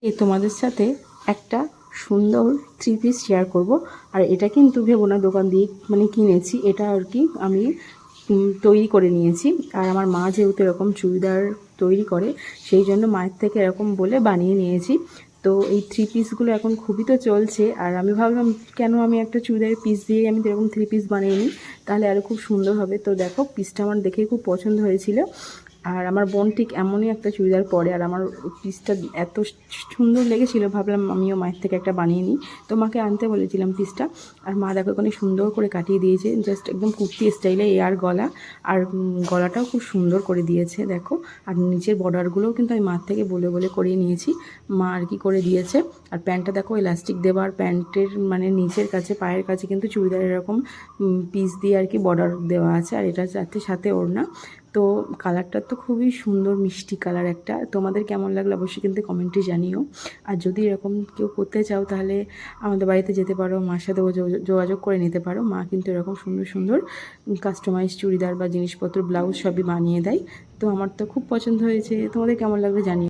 তোমাদের সাথে একটা সুন্দর থ্রি পিস শেয়ার করব। আর এটা কিন্তু ভেবো না দোকান দিয়ে কিনেছি, এটা আর কি আমি তৈরি করে নিয়েছি। আর আমার মা যেহেতু এরকম চুড়িদার তৈরি করে, সেই জন্য মায়ের থেকে এরকম বলে বানিয়ে নিয়েছি। তো এই থ্রি পিসগুলো এখন খুবই তো চলছে, আর আমি ভাবলাম কেন আমি একটা চুড়িদারের পিস দিয়ে আমি এরকম থ্রি পিস বানিয়ে নিই, তাহলে আরও খুব সুন্দর হবে। তো দেখো পিসটা আমার দেখে খুব পছন্দ হয়েছিল। আর আমার বোন ঠিক এমনই একটা চুড়িদার পরে, আর আমার পিসটা এত সুন্দর লেগেছিলো, ভাবলাম আমিও মায়ের থেকে একটা বানিয়ে নিই। তো মাকে আনতে বলেছিলাম পিসটা, আর মা দেখো ওখানে সুন্দর করে কাটিয়ে দিয়েছে, জাস্ট একদম কুর্তি স্টাইলে। আর গলা, আর গলাটাও খুব সুন্দর করে দিয়েছে দেখো। আর নিচের বর্ডারগুলোও কিন্তু আমি মার থেকে বলে বলে করিয়ে নিয়েছি, মা আর কি করে দিয়েছে। আর প্যান্টটা দেখো ইলাস্টিক দেওয়া, আর প্যান্টের নিচের কাছে পায়ের কাছে কিন্তু চুড়িদারের এরকম পিস দিয়ে আর কি বর্ডার দেওয়া আছে। আর এটা যাতে সাথে ওড়না। তো কালারটা তো খুবই সুন্দর, মিষ্টি কালার একটা। তোমাদের কেমন লাগলো অবশ্যই কিন্তু কমেন্টে জানিও। আর যদি এরকম কেউ করতে চাও তাহলে আমাদের বাড়িতে যেতে পারো, মার সাথে যোগাযোগ করে নিতে পারো। মা কিন্তু এরকম সুন্দর সুন্দর কাস্টমাইজ চুড়িদার বা জিনিসপত্র, ব্লাউজ সবই বানিয়ে দেয়। তো আমার তো খুব পছন্দ হয়েছে, তোমাদের কেমন লাগবে জানিও।